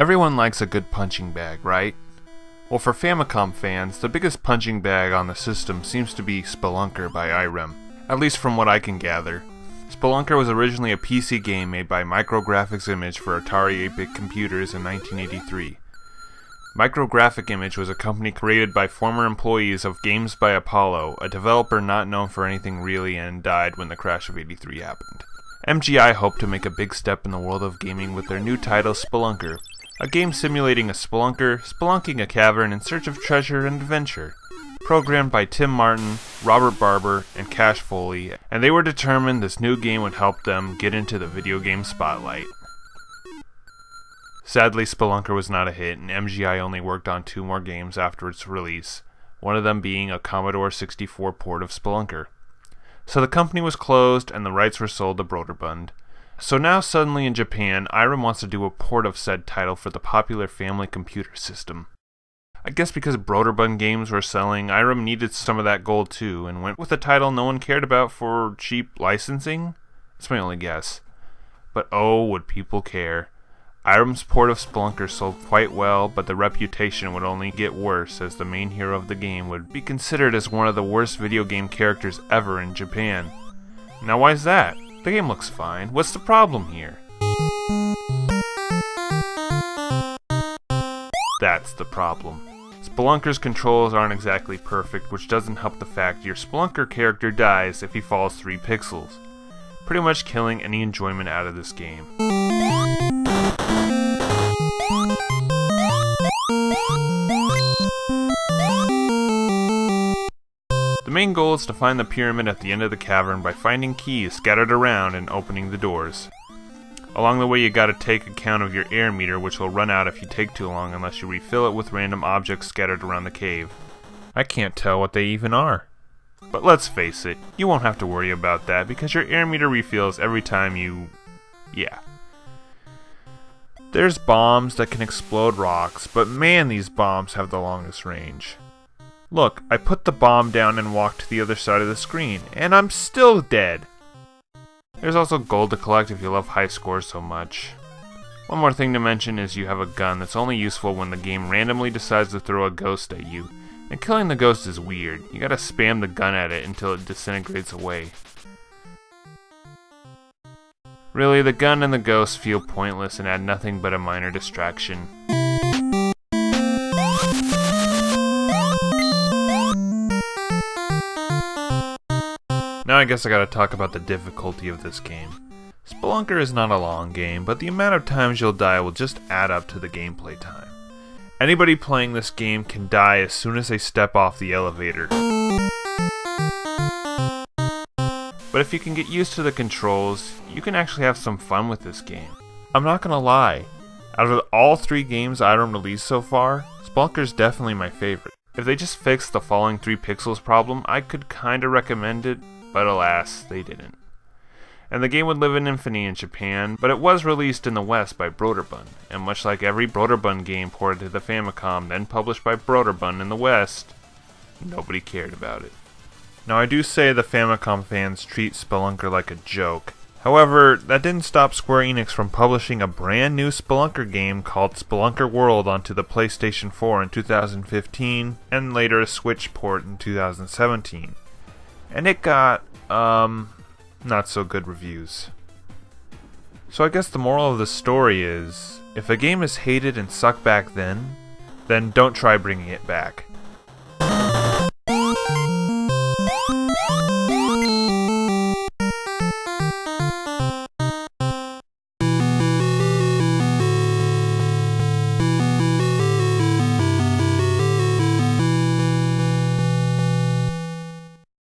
Everyone likes a good punching bag, right? Well, for Famicom fans, the biggest punching bag on the system seems to be Spelunker by Irem, at least from what I can gather. Spelunker was originally a PC game made by Micrographics Image for Atari 8-bit computers in 1983. Micrographic Image was a company created by former employees of Games by Apollo, a developer not known for anything really and died when the crash of '83 happened. MGI hoped to make a big step in the world of gaming with their new title Spelunker, a game simulating a spelunker spelunking a cavern in search of treasure and adventure. Programmed by Tim Martin, Robert Barber, and Cash Foley, and they were determined this new game would help them get into the video game spotlight. Sadly, Spelunker was not a hit, and MGI only worked on 2 more games after its release, one of them being a Commodore 64 port of Spelunker. So the company was closed, and the rights were sold to Broderbund. So now suddenly in Japan, Irem wants to do a port of said title for the popular family computer system. I guess because Broderbund games were selling, Irem needed some of that gold too, and went with a title no one cared about for cheap licensing? That's my only guess. But oh, would people care. Irem's port of Spelunker sold quite well, but the reputation would only get worse as the main hero of the game would be considered as one of the worst video game characters ever in Japan. Now why is that? The game looks fine. What's the problem here? That's the problem. Spelunker's controls aren't exactly perfect, which doesn't help the fact your Spelunker character dies if he falls 3 pixels, pretty much killing any enjoyment out of this game. The main goal is to find the pyramid at the end of the cavern by finding keys scattered around and opening the doors. Along the way you gotta take account of your air meter, which will run out if you take too long unless you refill it with random objects scattered around the cave. I can't tell what they even are. But let's face it, you won't have to worry about that because your air meter refills every time yeah. There's bombs that can explode rocks, but man, these bombs have the longest range. Look, I put the bomb down and walked to the other side of the screen, and I'm still dead! There's also gold to collect if you love high scores so much. One more thing to mention is you have a gun that's only useful when the game randomly decides to throw a ghost at you, and killing the ghost is weird. You gotta spam the gun at it until it disintegrates away. Really, the gun and the ghost feel pointless and add nothing but a minor distraction. Now I guess I gotta talk about the difficulty of this game. Spelunker is not a long game, but the amount of times you'll die will just add up to the gameplay time. Anybody playing this game can die as soon as they step off the elevator. But if you can get used to the controls, you can actually have some fun with this game. I'm not gonna lie, out of all 3 games Irem released so far, Spelunker's definitely my favorite. If they just fixed the falling 3 pixels problem, I could kinda recommend it, but alas, they didn't. And the game would live in infamy in Japan, but it was released in the West by Broderbund, and much like every Broderbund game ported to the Famicom then published by Broderbund in the West, nobody cared about it. Now I do say the Famicom fans treat Spelunker like a joke. However, that didn't stop Square Enix from publishing a brand new Spelunker game called Spelunker World onto the PlayStation 4 in 2015, and later a Switch port in 2017. And it got, not so good reviews. So I guess the moral of the story is, if a game is hated and sucked back then don't try bringing it back.